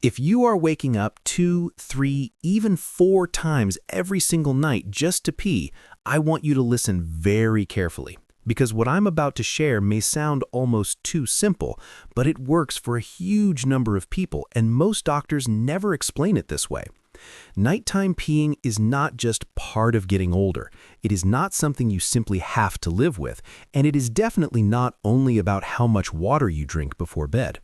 If you are waking up 2, 3, even 4 times every single night just to pee, I want you to listen very carefully. Because what I'm about to share may sound almost too simple, but it works for a huge number of people, and most doctors never explain it this way. Nighttime peeing is not just part of getting older. It is not something you simply have to live with, and it is definitely not only about how much water you drink before bed.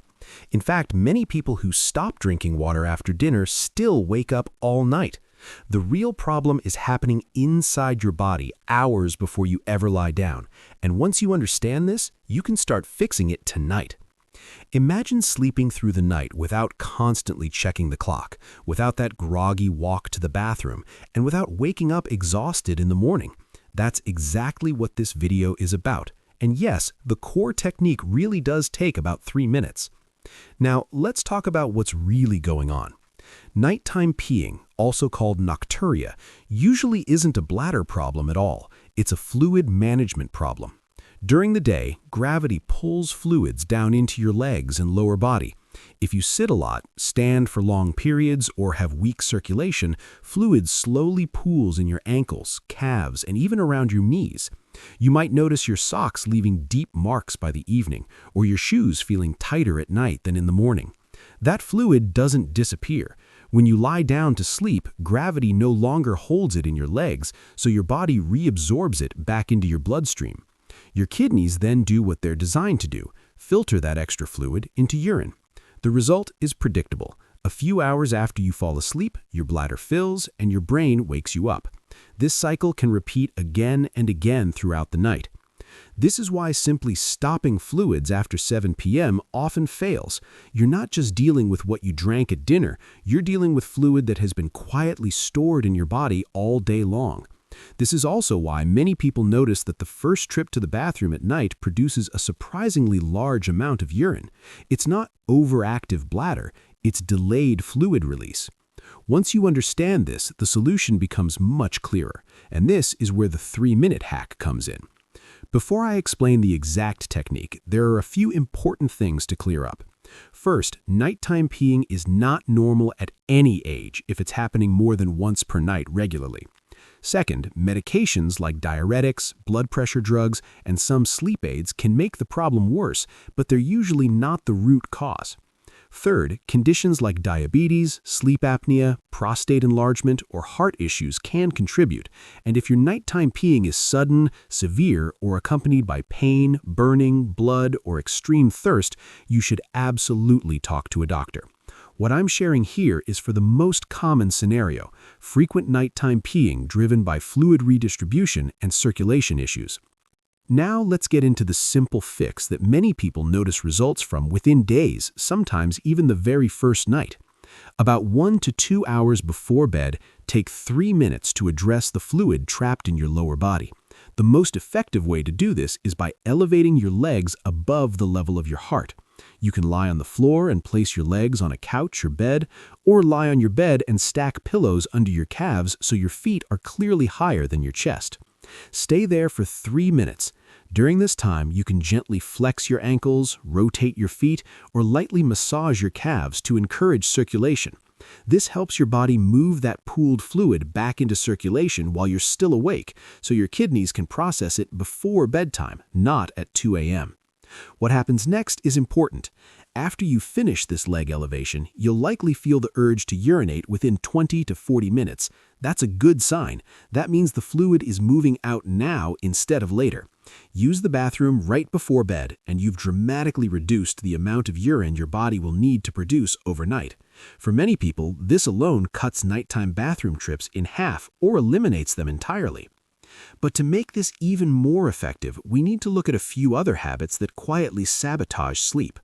In fact, many people who stop drinking water after dinner still wake up all night. The real problem is happening inside your body hours before you ever lie down, and once you understand this, you can start fixing it tonight. Imagine sleeping through the night without constantly checking the clock, without that groggy walk to the bathroom, and without waking up exhausted in the morning. That's exactly what this video is about. And yes, the core technique really does take about 3 minutes. Now, let's talk about what's really going on. Nighttime peeing, also called nocturia, usually isn't a bladder problem at all. It's a fluid management problem. During the day, gravity pulls fluids down into your legs and lower body. If you sit a lot, stand for long periods, or have weak circulation, fluid slowly pools in your ankles, calves, and even around your knees. You might notice your socks leaving deep marks by the evening, or your shoes feeling tighter at night than in the morning. That fluid doesn't disappear. When you lie down to sleep, gravity no longer holds it in your legs, so your body reabsorbs it back into your bloodstream. Your kidneys then do what they're designed to do, filter that extra fluid into urine. The result is predictable. A few hours after you fall asleep, your bladder fills and your brain wakes you up. This cycle can repeat again and again throughout the night. This is why simply stopping fluids after 7 p.m. often fails. You're not just dealing with what you drank at dinner, you're dealing with fluid that has been quietly stored in your body all day long. This is also why many people notice that the first trip to the bathroom at night produces a surprisingly large amount of urine. It's not overactive bladder, it's delayed fluid release. Once you understand this, the solution becomes much clearer, and this is where the 3-minute hack comes in. Before I explain the exact technique, there are a few important things to clear up. First, nighttime peeing is not normal at any age if it's happening more than once per night regularly. Second, medications like diuretics, blood pressure drugs, and some sleep aids can make the problem worse, but they're usually not the root cause. Third, conditions like diabetes, sleep apnea, prostate enlargement, or heart issues can contribute, and if your nighttime peeing is sudden, severe, or accompanied by pain, burning, blood, or extreme thirst, you should absolutely talk to a doctor. What I'm sharing here is for the most common scenario, frequent nighttime peeing driven by fluid redistribution and circulation issues. Now let's get into the simple fix that many people notice results from within days, sometimes even the very first night. About 1 to 2 hours before bed, take 3 minutes to address the fluid trapped in your lower body. The most effective way to do this is by elevating your legs above the level of your heart. You can lie on the floor and place your legs on a couch or bed, or lie on your bed and stack pillows under your calves so your feet are clearly higher than your chest. Stay there for 3 minutes. During this time, you can gently flex your ankles, rotate your feet, or lightly massage your calves to encourage circulation. This helps your body move that pooled fluid back into circulation while you're still awake, so your kidneys can process it before bedtime, not at 2 a.m. What happens next is important. After you finish this leg elevation, you'll likely feel the urge to urinate within 20 to 40 minutes. That's a good sign. That means the fluid is moving out now instead of later. Use the bathroom right before bed, and you've dramatically reduced the amount of urine your body will need to produce overnight. For many people, this alone cuts nighttime bathroom trips in half or eliminates them entirely. But to make this even more effective, we need to look at a few other habits that quietly sabotage sleep.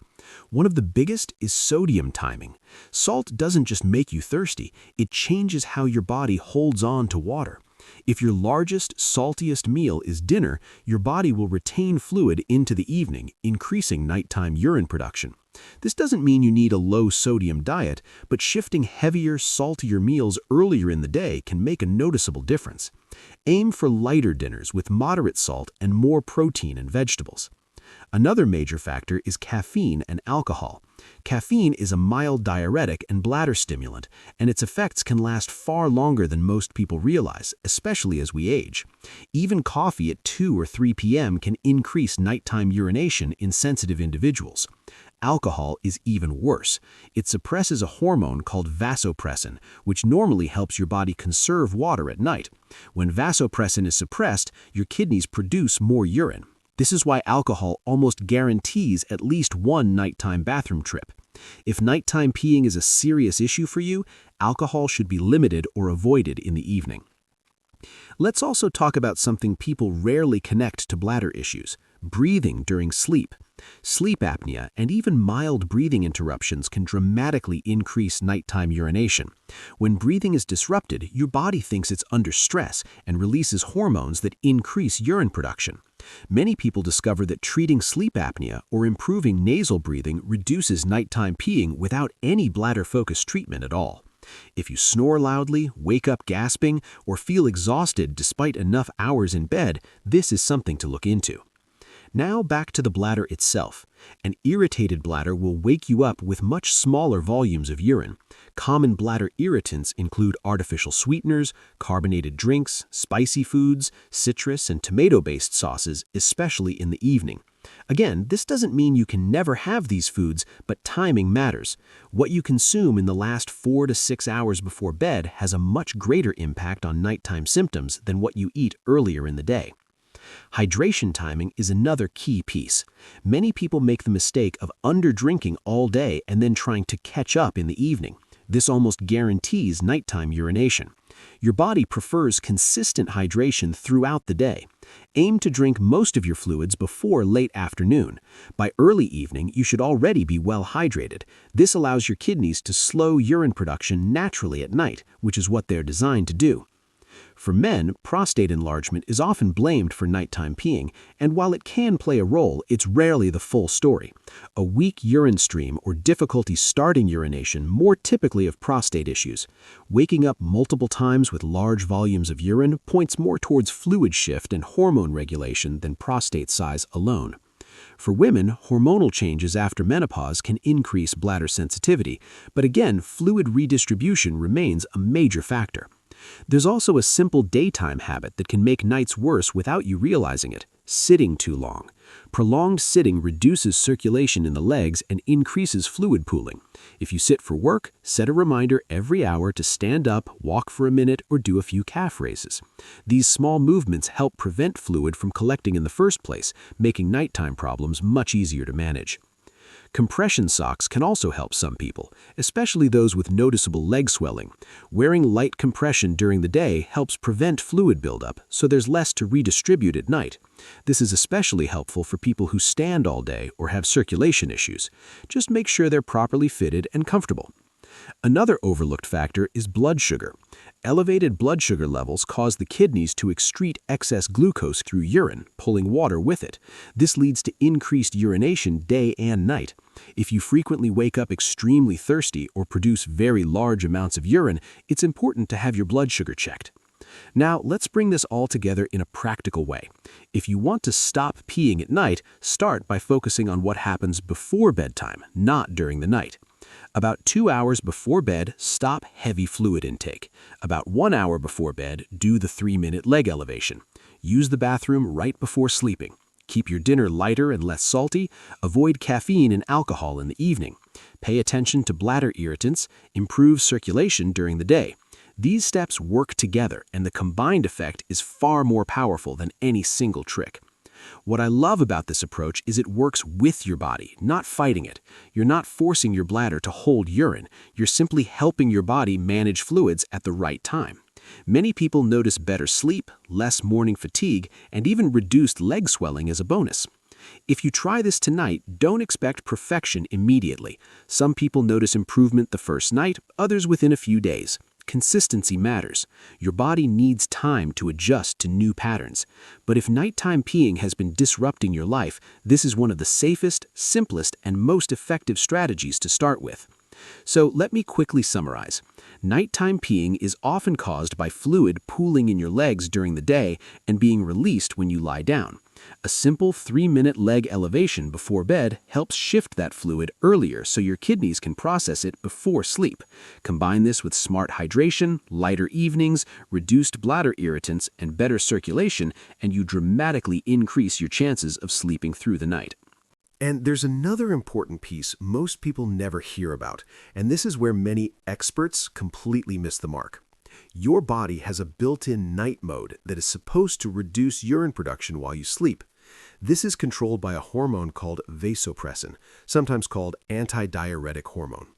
One of the biggest is sodium timing. Salt doesn't just make you thirsty, it changes how your body holds on to water. If your largest, saltiest meal is dinner, your body will retain fluid into the evening, increasing nighttime urine production. This doesn't mean you need a low-sodium diet, but shifting heavier, saltier meals earlier in the day can make a noticeable difference. Aim for lighter dinners with moderate salt and more protein and vegetables. Another major factor is caffeine and alcohol. Caffeine is a mild diuretic and bladder stimulant, and its effects can last far longer than most people realize, especially as we age. Even coffee at 2 or 3 p.m. can increase nighttime urination in sensitive individuals. Alcohol is even worse. It suppresses a hormone called vasopressin, which normally helps your body conserve water at night. When vasopressin is suppressed, your kidneys produce more urine. This is why alcohol almost guarantees at least one nighttime bathroom trip. If nighttime peeing is a serious issue for you, alcohol should be limited or avoided in the evening. Let's also talk about something people rarely connect to bladder issues: breathing during sleep. Sleep apnea and even mild breathing interruptions can dramatically increase nighttime urination. When breathing is disrupted, your body thinks it's under stress and releases hormones that increase urine production. Many people discover that treating sleep apnea or improving nasal breathing reduces nighttime peeing without any bladder-focused treatment at all. If you snore loudly, wake up gasping, or feel exhausted despite enough hours in bed, this is something to look into. Now back to the bladder itself. An irritated bladder will wake you up with much smaller volumes of urine. Common bladder irritants include artificial sweeteners, carbonated drinks, spicy foods, citrus and tomato-based sauces, especially in the evening. Again, this doesn't mean you can never have these foods, but timing matters. What you consume in the last 4 to 6 hours before bed has a much greater impact on nighttime symptoms than what you eat earlier in the day. Hydration timing is another key piece. Many people make the mistake of under-drinking all day and then trying to catch up in the evening. This almost guarantees nighttime urination. Your body prefers consistent hydration throughout the day. Aim to drink most of your fluids before late afternoon. By early evening, you should already be well hydrated. This allows your kidneys to slow urine production naturally at night, which is what they're designed to do. For men, prostate enlargement is often blamed for nighttime peeing, and while it can play a role, it's rarely the full story. A weak urine stream or difficulty starting urination more typically of prostate issues. Waking up multiple times with large volumes of urine points more towards fluid shift and hormone regulation than prostate size alone. For women, hormonal changes after menopause can increase bladder sensitivity, but again, fluid redistribution remains a major factor. There's also a simple daytime habit that can make nights worse without you realizing it: sitting too long. Prolonged sitting reduces circulation in the legs and increases fluid pooling. If you sit for work, set a reminder every hour to stand up, walk for a minute, or do a few calf raises. These small movements help prevent fluid from collecting in the first place, making nighttime problems much easier to manage. Compression socks can also help some people, especially those with noticeable leg swelling. Wearing light compression during the day helps prevent fluid buildup, so there's less to redistribute at night. This is especially helpful for people who stand all day or have circulation issues. Just make sure they're properly fitted and comfortable. Another overlooked factor is blood sugar. Elevated blood sugar levels cause the kidneys to excrete excess glucose through urine, pulling water with it. This leads to increased urination day and night. If you frequently wake up extremely thirsty or produce very large amounts of urine, it's important to have your blood sugar checked. Now, let's bring this all together in a practical way. If you want to stop peeing at night, start by focusing on what happens before bedtime, not during the night. About 2 hours before bed, stop heavy fluid intake. About 1 hour before bed, do the 3-minute leg elevation. Use the bathroom right before sleeping. Keep your dinner lighter and less salty. Avoid caffeine and alcohol in the evening. Pay attention to bladder irritants. Improve circulation during the day. These steps work together, and the combined effect is far more powerful than any single trick. What I love about this approach is it works with your body, not fighting it. You're not forcing your bladder to hold urine. You're simply helping your body manage fluids at the right time. Many people notice better sleep, less morning fatigue, and even reduced leg swelling as a bonus. If you try this tonight, don't expect perfection immediately. Some people notice improvement the first night, others within a few days. Consistency matters. Your body needs time to adjust to new patterns. But if nighttime peeing has been disrupting your life, this is one of the safest, simplest, and most effective strategies to start with. So let me quickly summarize. Nighttime peeing is often caused by fluid pooling in your legs during the day and being released when you lie down. A simple 3-minute leg elevation before bed helps shift that fluid earlier so your kidneys can process it before sleep. Combine this with smart hydration, lighter evenings, reduced bladder irritants, and better circulation, and you dramatically increase your chances of sleeping through the night. And there's another important piece most people never hear about, and this is where many experts completely miss the mark. Your body has a built-in night mode that is supposed to reduce urine production while you sleep. This is controlled by a hormone called vasopressin, sometimes called antidiuretic hormone.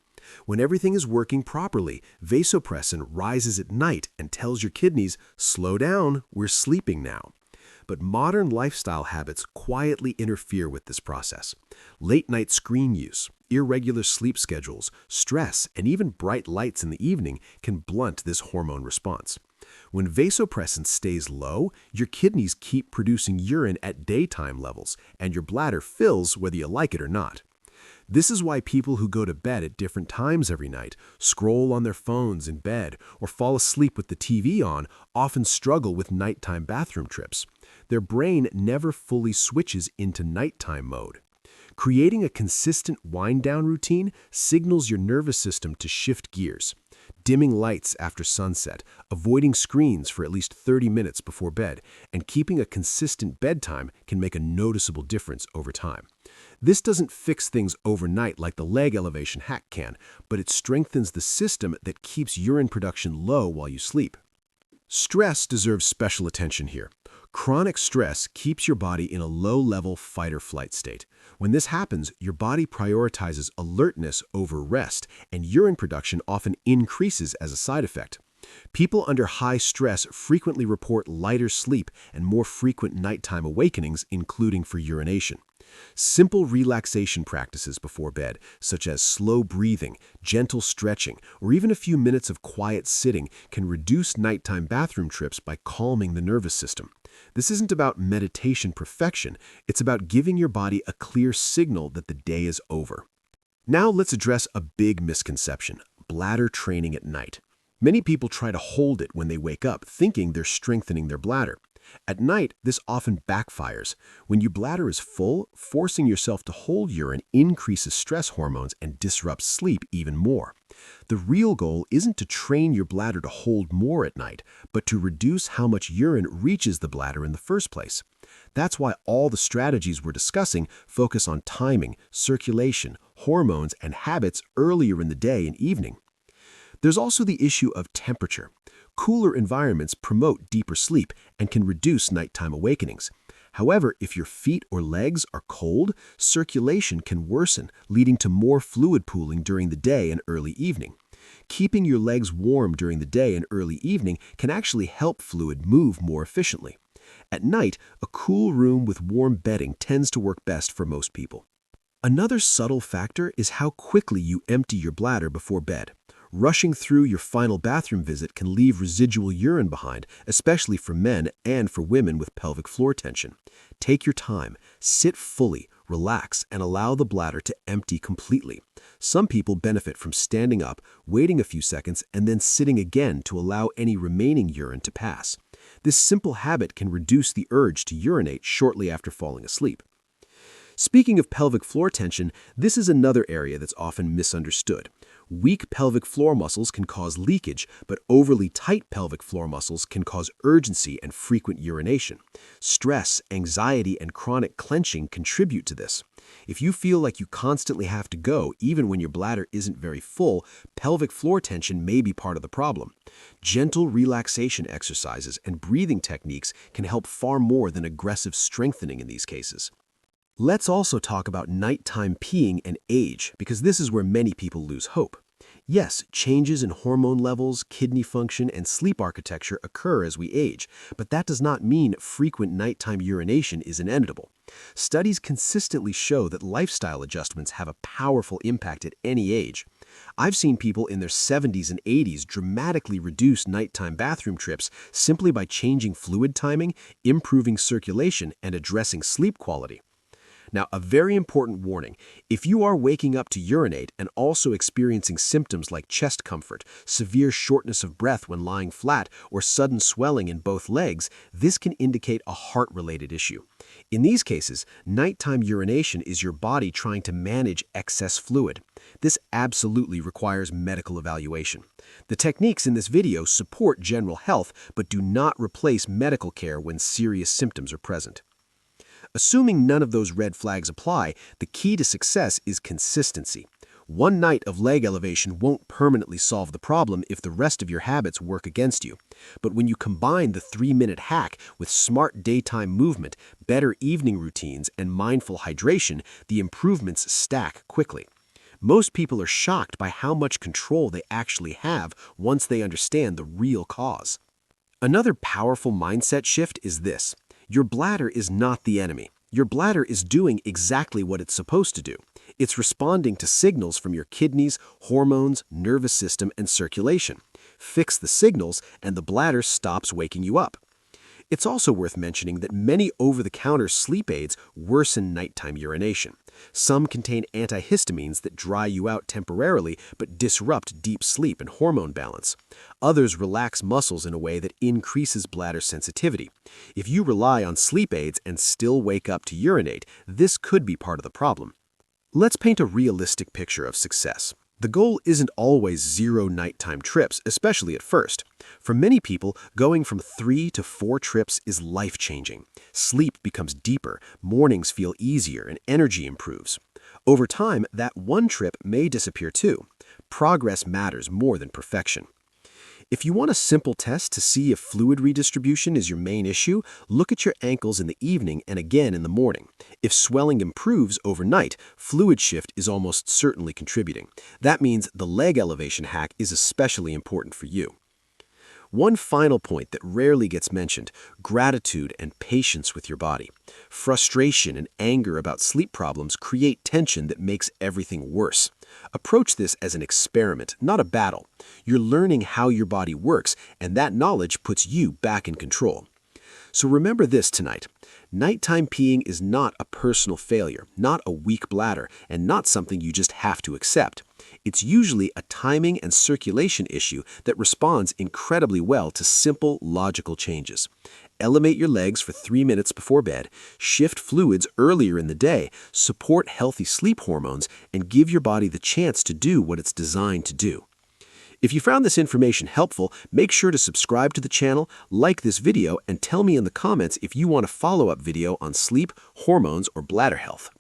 When everything is working properly, vasopressin rises at night and tells your kidneys, "Slow down, we're sleeping now." But modern lifestyle habits quietly interfere with this process. Late-night screen use, irregular sleep schedules, stress, and even bright lights in the evening can blunt this hormone response. When vasopressin stays low, your kidneys keep producing urine at daytime levels, and your bladder fills whether you like it or not. This is why people who go to bed at different times every night, scroll on their phones in bed, or fall asleep with the TV on often struggle with nighttime bathroom trips. Their brain never fully switches into nighttime mode. Creating a consistent wind-down routine signals your nervous system to shift gears. Dimming lights after sunset, avoiding screens for at least 30 minutes before bed, and keeping a consistent bedtime can make a noticeable difference over time. This doesn't fix things overnight like the leg elevation hack can, but it strengthens the system that keeps urine production low while you sleep. Stress deserves special attention here. Chronic stress keeps your body in a low-level fight-or-flight state. When this happens, your body prioritizes alertness over rest, and urine production often increases as a side effect. People under high stress frequently report lighter sleep and more frequent nighttime awakenings, including for urination. Simple relaxation practices before bed, such as slow breathing, gentle stretching, or even a few minutes of quiet sitting, can reduce nighttime bathroom trips by calming the nervous system. This isn't about meditation perfection, it's about giving your body a clear signal that the day is over. Now let's address a big misconception: bladder training at night. Many people try to hold it when they wake up, thinking they're strengthening their bladder. At night, this often backfires. When your bladder is full, forcing yourself to hold urine increases stress hormones and disrupts sleep even more. The real goal isn't to train your bladder to hold more at night, but to reduce how much urine reaches the bladder in the first place. That's why all the strategies we're discussing focus on timing, circulation, hormones, and habits earlier in the day and evening. There's also the issue of temperature. Cooler environments promote deeper sleep and can reduce nighttime awakenings. However, if your feet or legs are cold, circulation can worsen, leading to more fluid pooling during the day and early evening. Keeping your legs warm during the day and early evening can actually help fluid move more efficiently. At night, a cool room with warm bedding tends to work best for most people. Another subtle factor is how quickly you empty your bladder before bed. Rushing through your final bathroom visit can leave residual urine behind, especially for men and for women with pelvic floor tension. Take your time, sit fully, relax, and allow the bladder to empty completely. Some people benefit from standing up, waiting a few seconds, and then sitting again to allow any remaining urine to pass. This simple habit can reduce the urge to urinate shortly after falling asleep. Speaking of pelvic floor tension, this is another area that's often misunderstood. Weak pelvic floor muscles can cause leakage, but overly tight pelvic floor muscles can cause urgency and frequent urination. Stress, anxiety, and chronic clenching contribute to this. If you feel like you constantly have to go, even when your bladder isn't very full, pelvic floor tension may be part of the problem. Gentle relaxation exercises and breathing techniques can help far more than aggressive strengthening in these cases. Let's also talk about nighttime peeing and age, because this is where many people lose hope. Yes, changes in hormone levels, kidney function, and sleep architecture occur as we age, but that does not mean frequent nighttime urination is inevitable. Studies consistently show that lifestyle adjustments have a powerful impact at any age. I've seen people in their 70s and 80s dramatically reduce nighttime bathroom trips simply by changing fluid timing, improving circulation, and addressing sleep quality. Now, a very important warning. If you are waking up to urinate and also experiencing symptoms like chest comfort, severe shortness of breath when lying flat, or sudden swelling in both legs, this can indicate a heart-related issue. In these cases, nighttime urination is your body trying to manage excess fluid. This absolutely requires medical evaluation. The techniques in this video support general health but do not replace medical care when serious symptoms are present. Assuming none of those red flags apply, the key to success is consistency. One night of leg elevation won't permanently solve the problem if the rest of your habits work against you. But when you combine the 3-minute hack with smart daytime movement, better evening routines, and mindful hydration, the improvements stack quickly. Most people are shocked by how much control they actually have once they understand the real cause. Another powerful mindset shift is this. Your bladder is not the enemy. Your bladder is doing exactly what it's supposed to do. It's responding to signals from your kidneys, hormones, nervous system, and circulation. Fix the signals, and the bladder stops waking you up. It's also worth mentioning that many over-the-counter sleep aids worsen nighttime urination. Some contain antihistamines that dry you out temporarily but disrupt deep sleep and hormone balance. Others relax muscles in a way that increases bladder sensitivity. If you rely on sleep aids and still wake up to urinate, this could be part of the problem. Let's paint a realistic picture of success. The goal isn't always 0 nighttime trips, especially at first. For many people, going from 3 to 4 trips is life-changing. Sleep becomes deeper, mornings feel easier, and energy improves. Over time, that one trip may disappear too. Progress matters more than perfection. If you want a simple test to see if fluid redistribution is your main issue, look at your ankles in the evening and again in the morning. If swelling improves overnight, fluid shift is almost certainly contributing. That means the leg elevation hack is especially important for you. One final point that rarely gets mentioned: gratitude and patience with your body. Frustration and anger about sleep problems create tension that makes everything worse. Approach this as an experiment, not a battle. You're learning how your body works, and that knowledge puts you back in control. So remember this tonight. Nighttime peeing is not a personal failure, not a weak bladder, and not something you just have to accept. It's usually a timing and circulation issue that responds incredibly well to simple, logical changes. Elevate your legs for 3 minutes before bed, shift fluids earlier in the day, support healthy sleep hormones, and give your body the chance to do what it's designed to do. If you found this information helpful, make sure to subscribe to the channel, like this video, and tell me in the comments if you want a follow-up video on sleep, hormones, or bladder health.